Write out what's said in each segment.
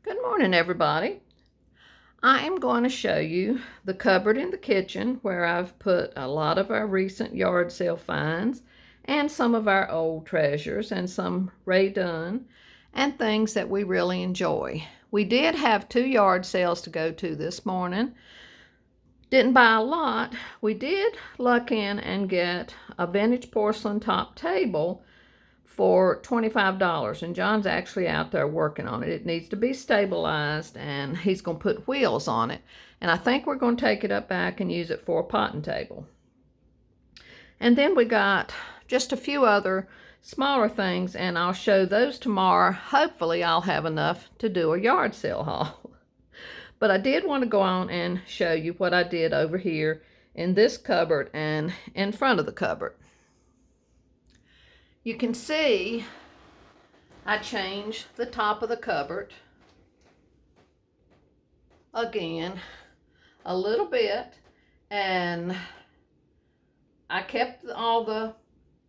Good morning, everybody. I am going to show you the cupboard in the kitchen where I've put a lot of our recent yard sale finds and some of our old treasures and some Dunn and things that we really enjoy. We did have 2 yard sales to go to this morning. Didn't buy a lot. We did luck in and get a vintage porcelain top table for $25, and John's actually out there working on it. It needs to be stabilized, and he's going to put wheels on it, and I think we're going to take it up back and use it for a potting table. And then we got just a few other smaller things, and I'll show those tomorrow. Hopefully I'll have enough to do a yard sale haul. But I did want to go on and show you what I did over here in this cupboard and in front of the cupboard. You can see I changed the top of the cupboard again a little bit, and I kept all the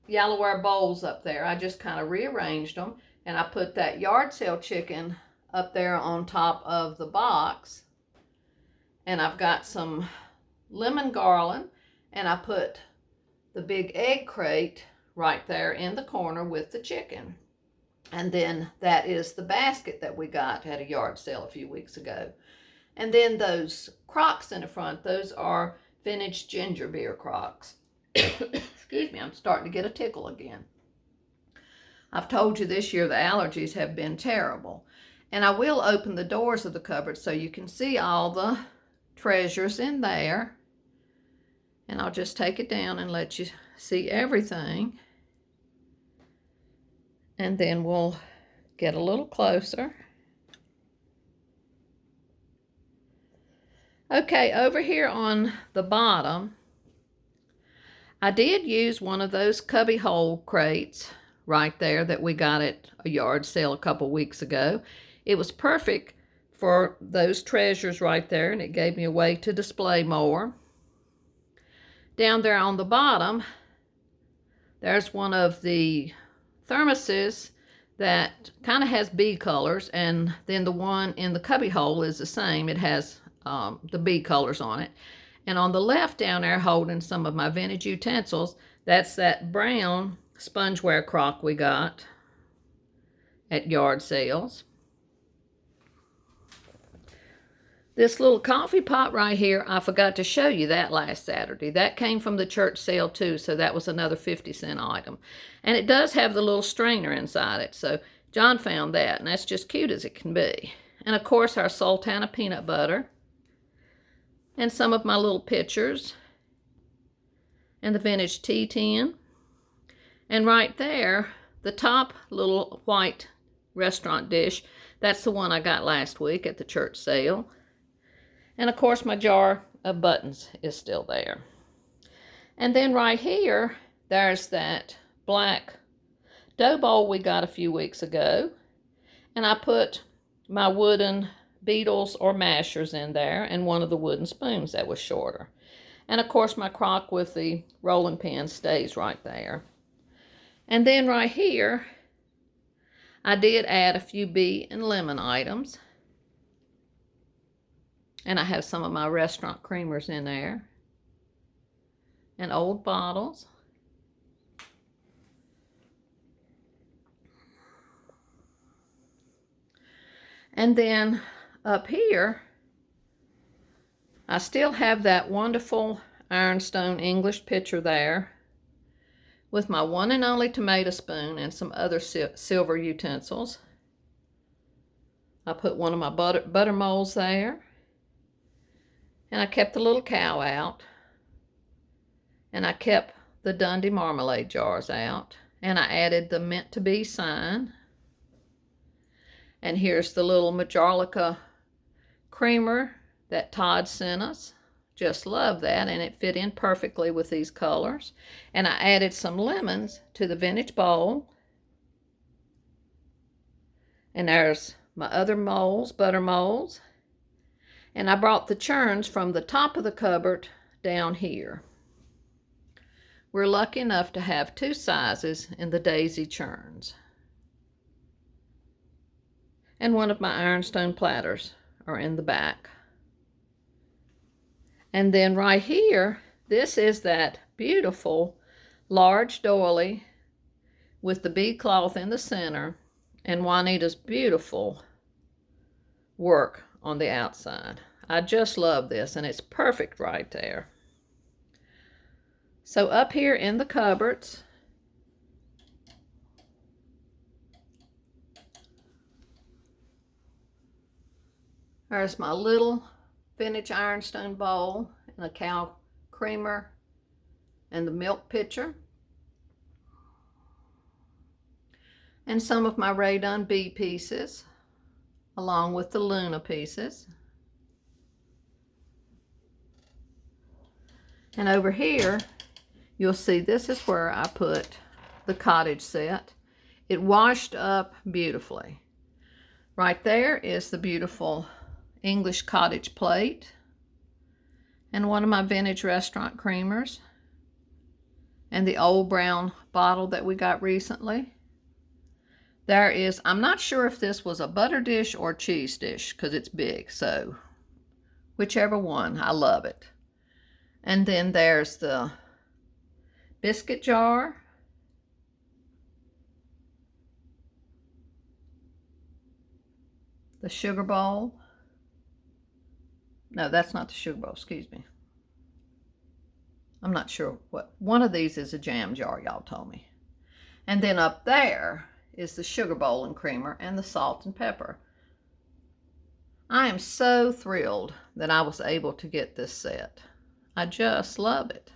yellowware bowls up there. I just kind of rearranged them, and I put that yard sale chicken up there on top of the box, and I've got some lemon garland, and I put the big egg crate right there in the corner with the chicken. And then that is the basket that we got at a yard sale a few weeks ago. And then those crocks in the front, those are vintage ginger beer crocks. Excuse me, I'm starting to get a tickle again. I've told you this year the allergies have been terrible. And I will open the doors of the cupboard so you can see all the treasures in there. And I'll just take it down and let you see everything. And then we'll get a little closer. Okay, over here on the bottom, I did use one of those cubby hole crates right there that we got at a yard sale a couple weeks ago. It was perfect for those treasures right there, and it gave me a way to display more. Down there on the bottom, there's one of the thermoses that kind of has bee colors, and then the one in the cubby hole is the same. It has the bee colors on it. And on the left down there, holding some of my vintage utensils, that's that brown spongeware crock we got at yard sales. This little coffee pot right here, I forgot to show you that last Saturday. That came from the church sale too, so that was another 50-cent item. And it does have the little strainer inside it, so John found that, and that's just cute as it can be. And of course our Sultana peanut butter, and some of my little pictures, and the vintage tea tin. And right there, the top little white restaurant dish, that's the one I got last week at the church sale. And of course my jar of buttons is still there. And then right here, there's that black dough bowl we got a few weeks ago. And I put my wooden beetles or mashers in there, and one of the wooden spoons that was shorter. And of course my crock with the rolling pin stays right there. And then right here, I did add a few bee and lemon items. And I have some of my restaurant creamers in there. And old bottles. And then up here, I still have that wonderful ironstone English pitcher there with my one and only tomato spoon and some other silver utensils. I put one of my butter molds there. And I kept the little cow out. And I kept the Dundee marmalade jars out. And I added the meant to be sign. And here's the little Majolica creamer that Todd sent us. Just love that, and it fit in perfectly with these colors. And I added some lemons to the vintage bowl. And there's my other molds, butter molds. And I brought the churns from the top of the cupboard down here. We're lucky enough to have 2 sizes in the daisy churns. And one of my ironstone platters are in the back. And then right here, this is that beautiful large doily with the bead cloth in the center and Juanita's beautiful work on the outside. I just love this, and it's perfect right there. So up here in the cupboards, there's my little vintage ironstone bowl and a cow creamer and the milk pitcher. And some of my Ray Dunn bee pieces, along with the Luna pieces. And over here, you'll see this is where I put the cottage set. It washed up beautifully. Right there is the beautiful English cottage plate and one of my vintage restaurant creamers and the old brown bottle that we got recently. There is, I'm not sure if this was a butter dish or cheese dish because it's big, so whichever one, I love it. And then there's the biscuit jar, the sugar bowl. No, that's not the sugar bowl, excuse me. I'm not sure what. One of these is a jam jar, y'all told me. And then up there is the sugar bowl and creamer and the salt and pepper. I am so thrilled that I was able to get this set. I just love it.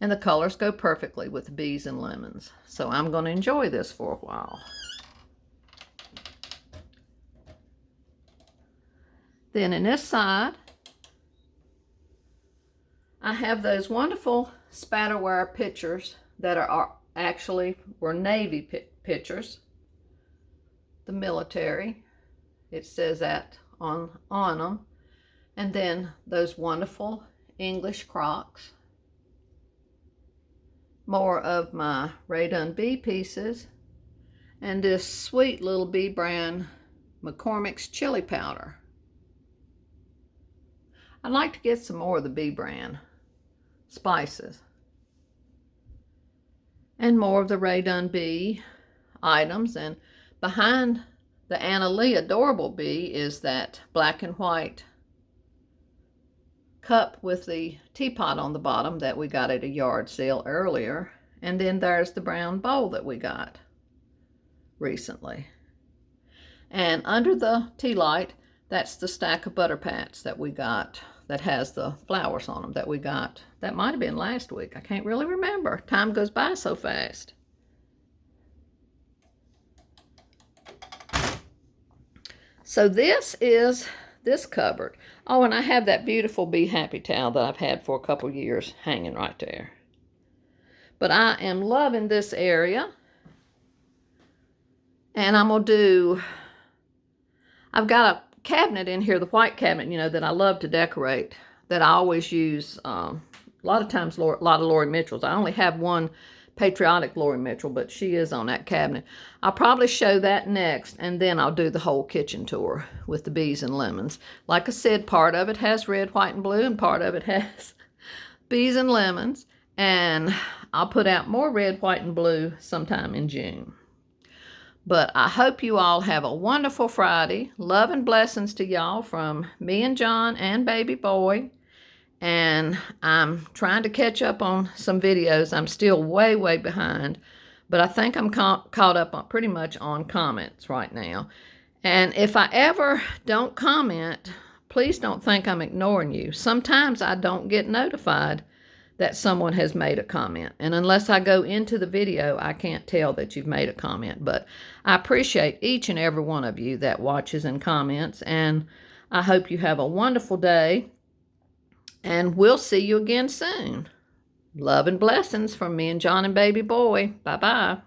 And the colors go perfectly with the bees and lemons. So I'm going to enjoy this for a while. Then in this side, I have those wonderful spatterware pictures that are actually were Navy pictures. The military, it says that on them. And then those wonderful English Crocs. More of my Ray Dunn bee pieces. And this sweet little bee brand McCormick's chili powder. I'd like to get some more of the bee brand spices. And more of the Ray Dunn bee items. And behind the Anna Lee Adorable Bee is that black and white cup with the teapot on the bottom that we got at a yard sale earlier. And then there's the brown bowl that we got recently. And under the tea light, that's the stack of butter pats that we got that has the flowers on them that we got. That might have been last week. I can't really remember. Time goes by so fast. So this is this cupboard. Oh, and I have that beautiful Be Happy towel that I've had for a couple years hanging right there. But I am loving this area. And I'm going to do, I've got a cabinet in here, the white cabinet, you know, that I love to decorate, that I always use a lot of times, a lot of Lori Mitchell's. I only have one patriotic Lori Mitchell, but she is on that cabinet. I'll probably show that next, and then I'll do the whole kitchen tour with the bees and lemons. Like I said, part of it has red, white, and blue, and part of it has bees and lemons, and I'll put out more red, white, and blue sometime in June. But I hope you all have a wonderful Friday. Love and blessings to y'all from me and John and baby boy. And I'm trying to catch up on some videos. I'm still way, way behind. But I think I'm caught up on pretty much on comments right now. And if I ever don't comment, please don't think I'm ignoring you. Sometimes I don't get notified that someone has made a comment. And unless I go into the video, I can't tell that you've made a comment. But I appreciate each and every one of you that watches and comments. And I hope you have a wonderful day. And we'll see you again soon. Love and blessings from me and John and baby boy. Bye-bye.